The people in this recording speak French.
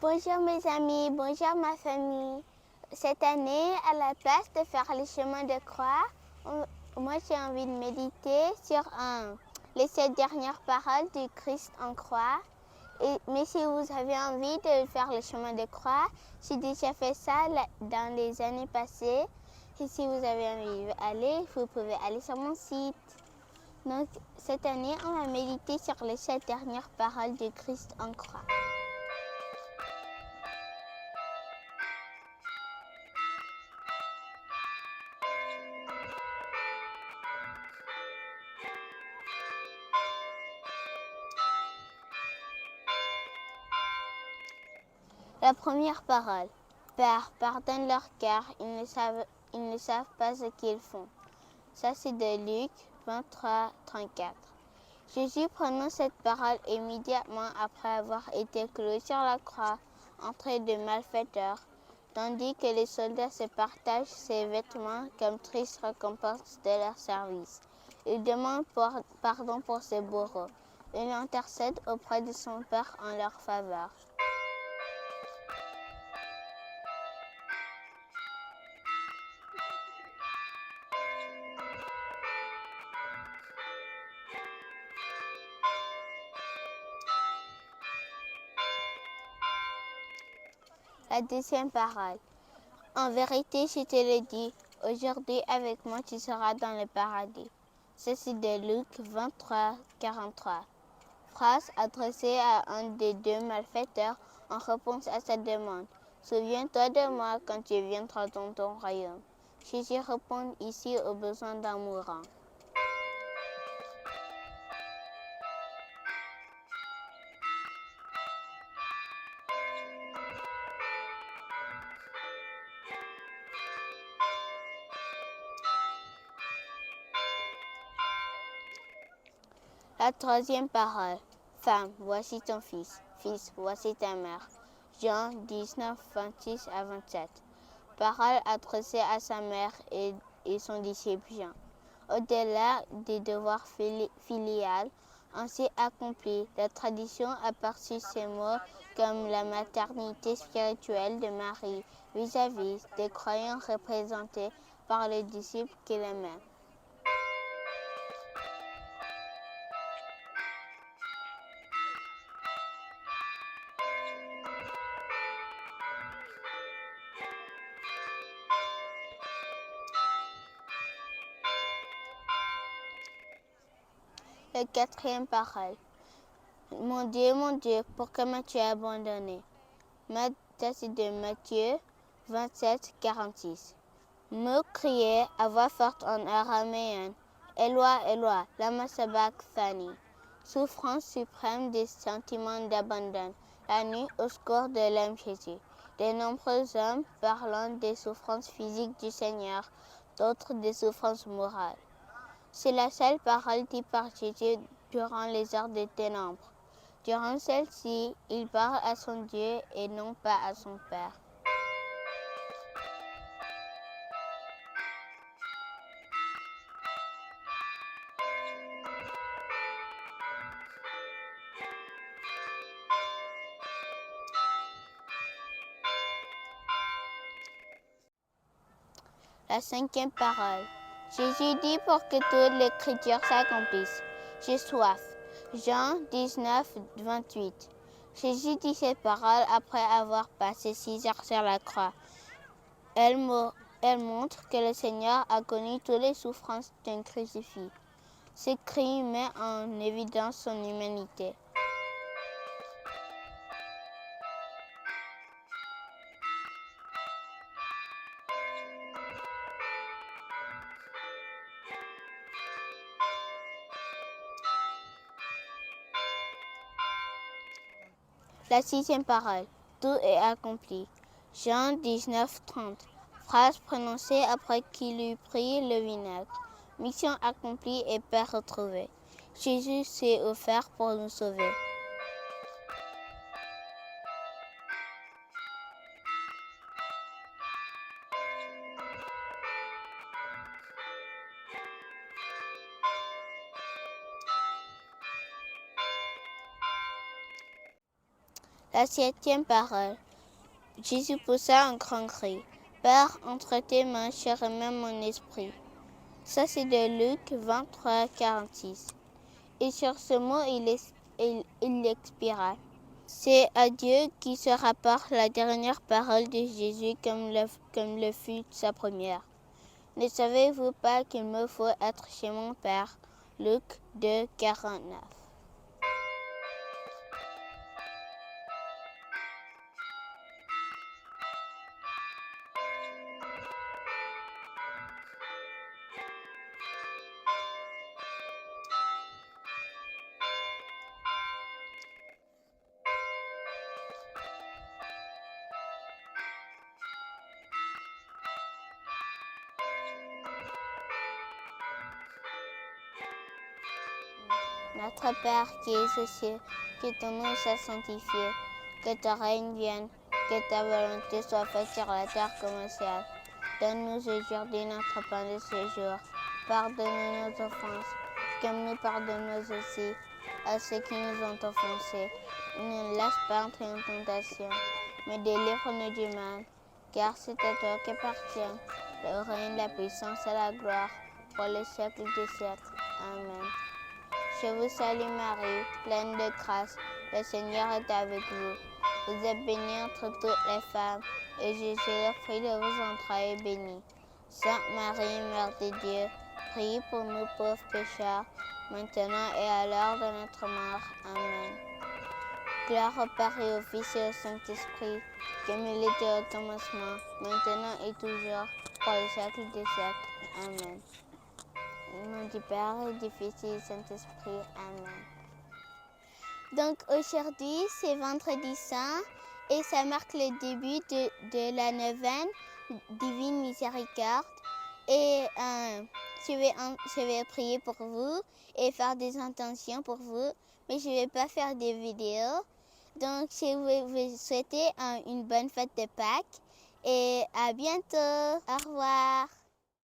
Bonjour mes amis, bonjour ma famille. Cette année, à la place de faire le chemin de croix, moi j'ai envie de méditer sur les 7 dernières paroles du Christ en croix. Mais si vous avez envie de faire le chemin de croix, j'ai déjà fait ça dans les années passées. Et si vous avez envie d'aller, vous pouvez aller sur mon site. Donc cette année, on va méditer sur les 7 dernières paroles du Christ en croix. La première parole. Père, pardonne leur cœur, ils ne savent pas ce qu'ils font. Ça, c'est de Luc 23, 34. Jésus prononce cette parole immédiatement après avoir été cloué sur la croix entre deux malfaiteurs, tandis que les soldats se partagent ses vêtements comme triste récompense de leur service. Il demande pardon pour ses bourreaux. Il intercède auprès de son Père en leur faveur. La deuxième parole. En vérité, je te le dis, aujourd'hui avec moi tu seras dans le paradis. Ceci de Luc 23, 43. Phrase adressée à un des deux malfaiteurs en réponse à sa demande. Souviens-toi de moi quand tu viendras dans ton royaume. Jésus répond ici aux besoins d'un mourant. La troisième parole. Femme, voici ton fils. Fils, voici ta mère. Jean 19, 26 à 27. Parole adressée à sa mère et son disciple Jean. Au-delà des devoirs filiales ainsi accomplis, la tradition a perçu ces mots comme la maternité spirituelle de Marie vis-à-vis des croyants représentés par les disciples qu'elle aimait. La quatrième parole. Mon Dieu, pourquoi m'as-tu abandonné? C'est de Matthieu 27, 46. Me criait à voix forte en araméen. Eloi, Eloi, lama sabachthani. Souffrance suprême des sentiments d'abandon. La nuit au secours de l'homme Jésus. De nombreux hommes parlant des souffrances physiques du Seigneur, d'autres des souffrances morales. C'est la seule parole dite par Jésus durant les heures des ténèbres. Durant celle-ci, il parle à son Dieu et non pas à son Père. La cinquième parole. Jésus dit pour que toute l'écriture s'accomplisse. J'ai soif. Jean 19, 28. Jésus dit cette parole après avoir passé 6 heures sur la croix. Elle montre que le Seigneur a connu toutes les souffrances d'un crucifix. Ce cri met en évidence son humanité. La sixième parole. Tout est accompli. Jean 19, 30. Phrase prononcée après qu'il eut pris le vinaigre. Mission accomplie et paix retrouvée. Jésus s'est offert pour nous sauver. La 7e parole. Jésus poussa un grand cri. Père, entre tes mains, je remets mon esprit. Ça, c'est de Luc 23, 46. Et sur ce mot, il expira. C'est à Dieu qui se rapporte la dernière parole de Jésus comme le fut sa première. Ne savez-vous pas qu'il me faut être chez mon Père? Luc 2, 49. Notre Père qui es aux cieux, que ton nom soit sanctifié, que ton règne vienne, que ta volonté soit faite sur la terre comme au ciel. Donne-nous aujourd'hui notre pain de ce jour. Pardonne-nous nos offenses, comme nous pardonnons aussi à ceux qui nous ont offensés. Ne nous laisse pas entrer en tentation, mais délivre-nous du mal, car c'est à toi qu'appartient le règne, la puissance et la gloire pour les siècles des siècles. Amen. Je vous salue Marie, pleine de grâce, le Seigneur est avec vous. Vous êtes bénie entre toutes les femmes, et Jésus, le fruit de vos entrailles, est béni. Sainte Marie, Mère de Dieu, priez pour nous pauvres pécheurs, maintenant et à l'heure de notre mort. Amen. Gloire au Père et au Fils et au Saint-Esprit, comme il était au commencement, maintenant et toujours, pour les siècles des siècles. Amen. Au nom du Père et du Fils et du Saint-Esprit. Amen. Donc aujourd'hui, c'est Vendredi Saint et ça marque le début de la neuvaine Divine Miséricorde. Et je vais prier pour vous et faire des intentions pour vous, mais je ne vais pas faire des vidéos. Donc je vais vous souhaiter une bonne fête de Pâques et à bientôt. Au revoir.